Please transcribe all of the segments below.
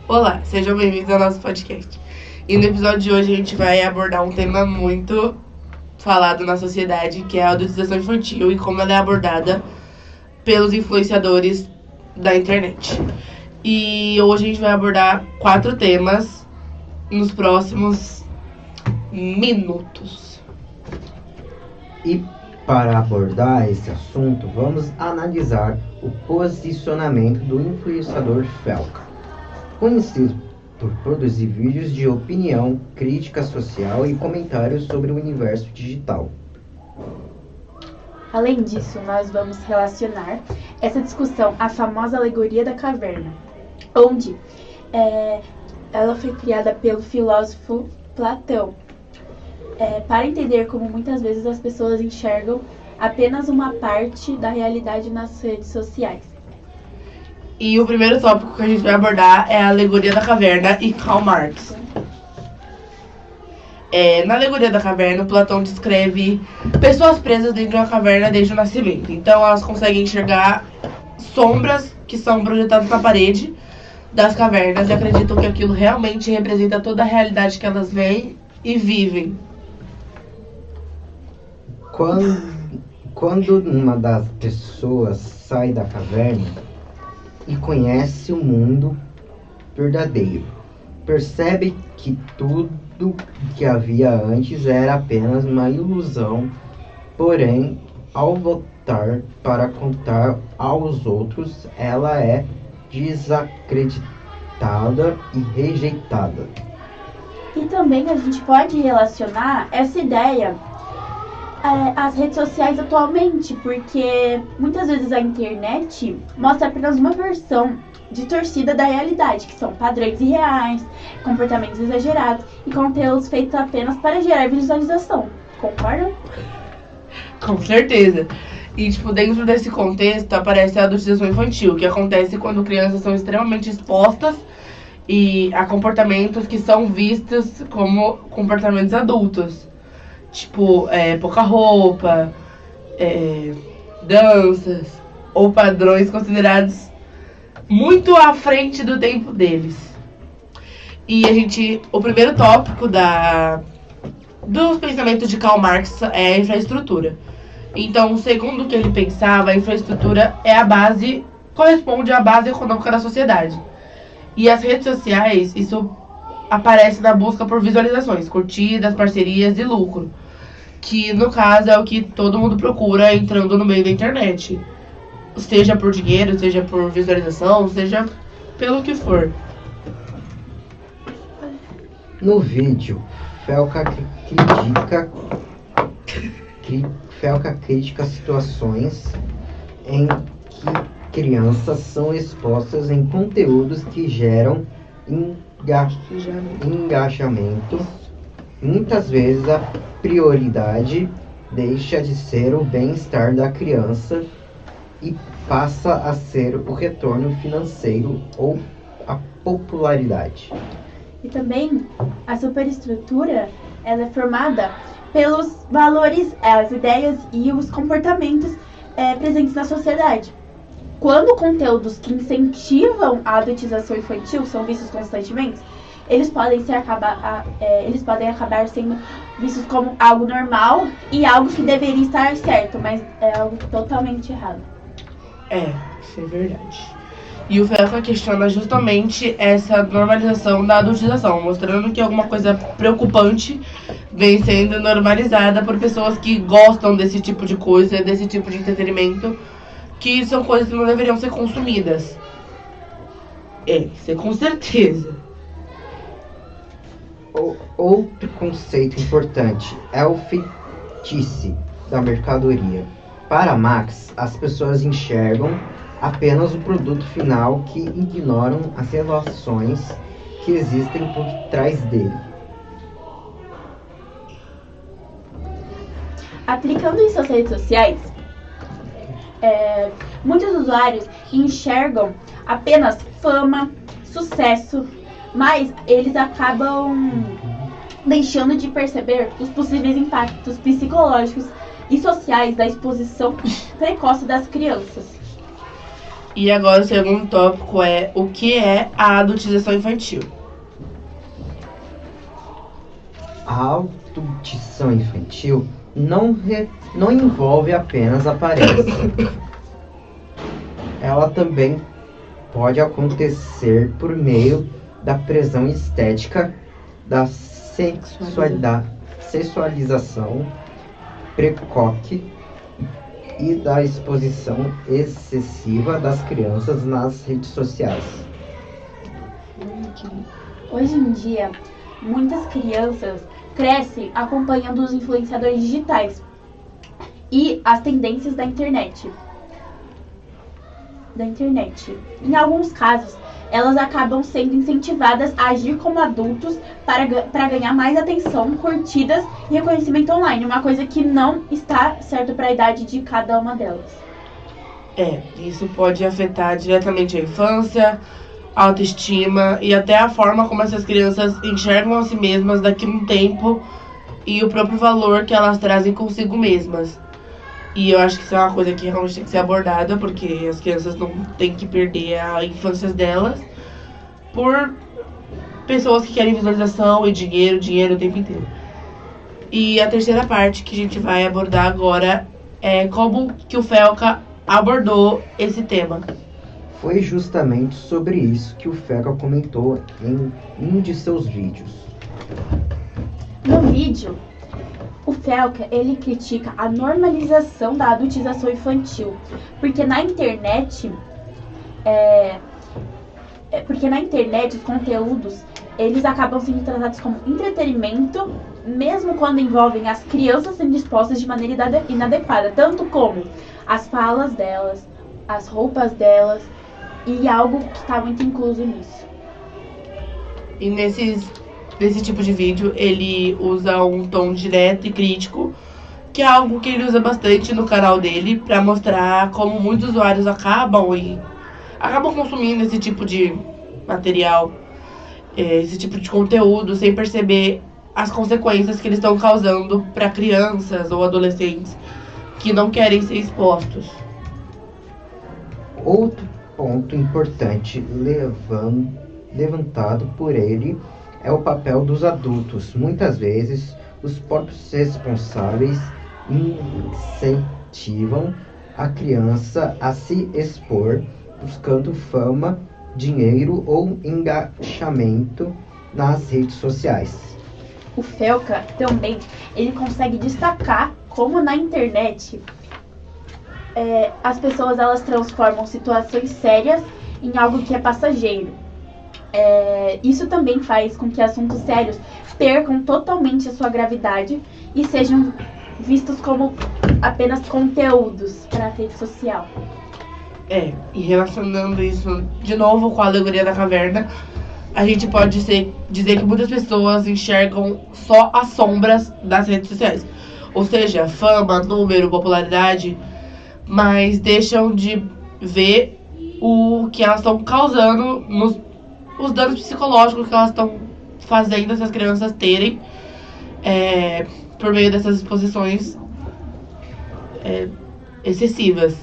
Olá, sejam bem-vindos ao nosso podcast. E no episódio de hoje a gente vai abordar um tema muito falado na sociedade, que é a adultização infantil e como ela é abordada pelos influenciadores da internet. E hoje a gente vai abordar 4 temas nos próximos minutos. E para abordar esse assunto, vamos analisar o posicionamento do influenciador Felca, conhecido por produzir vídeos de opinião, crítica social e comentários sobre o universo digital. Além disso, nós vamos relacionar essa discussão à famosa alegoria da caverna, onde ela foi criada pelo filósofo Platão, para entender como muitas vezes as pessoas enxergam apenas uma parte da realidade nas redes sociais. E o primeiro tópico que a gente vai abordar é a alegoria da caverna e Karl Marx. Na alegoria da caverna, Platão descreve pessoas presas dentro de uma caverna desde o nascimento. Então elas conseguem enxergar sombras que são projetadas na parede das cavernas e acreditam que aquilo realmente representa toda a realidade que elas veem e vivem. Quando uma das pessoas sai da caverna e conhece o mundo verdadeiro, percebe que tudo que havia antes era apenas uma ilusão, porém, ao voltar para contar aos outros, ela é desacreditada e rejeitada. E também a gente pode relacionar essa ideia às redes sociais atualmente, porque muitas vezes a internet mostra apenas uma versão distorcida da realidade, que são padrões irreais, comportamentos exagerados e conteúdos feitos apenas para gerar visualização. Concordam? Com certeza. E, dentro desse contexto aparece a adultização infantil, que acontece quando crianças são extremamente expostas a comportamentos que são vistos como comportamentos adultos. Pouca roupa, danças ou padrões considerados muito à frente do tempo deles. E o primeiro tópico dos pensamentos de Karl Marx é a infraestrutura. Então, segundo o que ele pensava, a infraestrutura corresponde à base econômica da sociedade. E as redes sociais, isso aparece na busca por visualizações, curtidas, parcerias e lucro. Que, no caso, é o que todo mundo procura entrando no meio da internet. Seja por dinheiro, seja por visualização, seja pelo que for. No vídeo, Felca critica situações em que crianças são expostas em conteúdos que geram engajamento. Muitas vezes a prioridade deixa de ser o bem-estar da criança e passa a ser o retorno financeiro ou a popularidade. E também a superestrutura, ela é formada pelos valores, as ideias e os comportamentos presentes na sociedade. Quando conteúdos que incentivam a adultização infantil são vistos constantemente, eles podem acabar sendo vistos como algo normal e algo que deveria estar certo, mas é algo totalmente errado. Isso é verdade. E o Felca questiona justamente essa normalização da adultização, mostrando que alguma coisa preocupante vem sendo normalizada por pessoas que gostam desse tipo de coisa, desse tipo de entretenimento, que são coisas que não deveriam ser consumidas. Isso é com certeza. Outro conceito importante é o fetiche da mercadoria. Para Marx, as pessoas enxergam apenas o produto final que ignoram as relações que existem por trás dele. Aplicando isso às redes sociais, muitos usuários enxergam apenas fama, sucesso, mas eles acabam deixando de perceber os possíveis impactos psicológicos e sociais da exposição precoce das crianças. E agora o segundo tópico é o que é a adultização infantil. A adultização infantil não envolve apenas a aparência. Ela também pode acontecer por meio da pressão estética, da sexualização precoce e da exposição excessiva das crianças nas redes sociais. Hoje em dia, muitas crianças crescem acompanhando os influenciadores digitais e as tendências da internet. Em alguns casos, elas acabam sendo incentivadas a agir como adultos para ganhar mais atenção, curtidas e reconhecimento online, uma coisa que não está certo para a idade de cada uma delas. Isso pode afetar diretamente a infância, a autoestima e até a forma como essas crianças enxergam a si mesmas daqui a um tempo e o próprio valor que elas trazem consigo mesmas. E eu acho que isso é uma coisa que realmente tem que ser abordada, porque as crianças não têm que perder a infância delas por pessoas que querem visualização e dinheiro o tempo inteiro. E a terceira parte que a gente vai abordar agora é como que o Felca abordou esse tema. Foi justamente sobre isso que o Felca comentou em um de seus vídeos. No vídeo, o Felca, ele critica a normalização da adultização infantil, porque na internet, os conteúdos, eles acabam sendo tratados como entretenimento, mesmo quando envolvem as crianças sendo expostas de maneira inadequada, tanto como as falas delas, as roupas delas, e algo que está muito incluso nisso. E nesse tipo de vídeo, ele usa um tom direto e crítico, que é algo que ele usa bastante no canal dele, para mostrar como muitos usuários acabam consumindo esse tipo de material, esse tipo de conteúdo, sem perceber as consequências que eles estão causando para crianças ou adolescentes que não querem ser expostos. Outro ponto importante levantado por ele é o papel dos adultos. Muitas vezes, os próprios responsáveis incentivam a criança a se expor, buscando fama, dinheiro ou engajamento nas redes sociais. O Felca também, ele consegue destacar como na internet as pessoas elas transformam situações sérias em algo que é passageiro. Isso também faz com que assuntos sérios percam totalmente a sua gravidade e sejam vistos como apenas conteúdos para a rede social. E relacionando isso de novo com a alegoria da caverna, a gente pode dizer que muitas pessoas enxergam só as sombras das redes sociais. Ou seja, fama, número, popularidade, mas deixam de ver o que elas estão causando, os danos psicológicos que elas estão fazendo essas crianças terem por meio dessas exposições excessivas.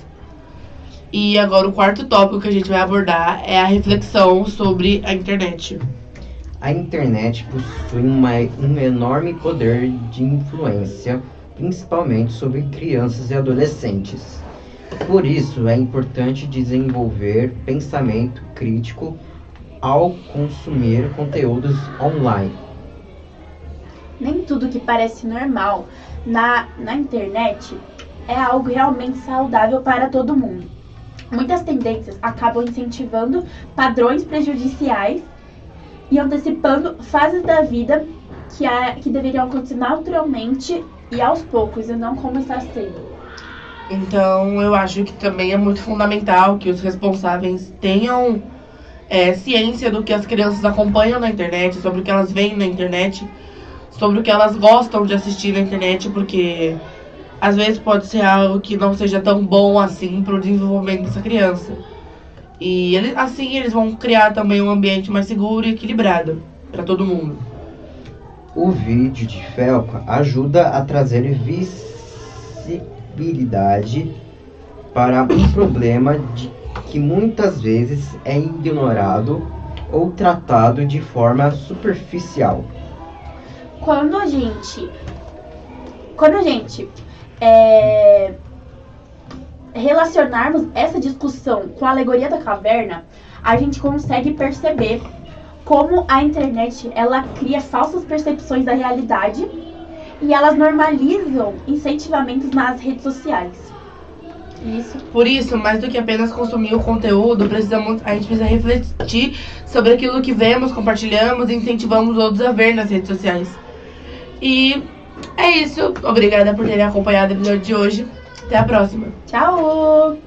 E agora o quarto tópico que a gente vai abordar é a reflexão sobre a internet. A internet possui um enorme poder de influência, principalmente sobre crianças e adolescentes. Por isso, é importante desenvolver pensamento crítico ao consumir conteúdos online. Nem tudo que parece normal na internet é algo realmente saudável para todo mundo. Muitas tendências acabam incentivando padrões prejudiciais e antecipando fases da vida que deveriam acontecer naturalmente e aos poucos, e não como está sendo. Então, eu acho que também é muito fundamental que os responsáveis tenham ciência do que as crianças acompanham na internet, sobre o que elas veem na internet, sobre o que elas gostam de assistir na internet, porque às vezes pode ser algo que não seja tão bom assim para o desenvolvimento dessa criança. E eles vão criar também um ambiente mais seguro e equilibrado para todo mundo. O vídeo de Felca ajuda a trazer visibilidade para um problema que muitas vezes é ignorado ou tratado de forma superficial. Quando a gente relacionarmos essa discussão com a alegoria da caverna, a gente consegue perceber como a internet ela cria falsas percepções da realidade e elas normalizam incentivamentos nas redes sociais. Isso. Por isso, mais do que apenas consumir o conteúdo, a gente precisa refletir sobre aquilo que vemos, compartilhamos e incentivamos outros a ver nas redes sociais. E é isso. Obrigada por terem acompanhado o episódio de hoje. Até a próxima. Tchau!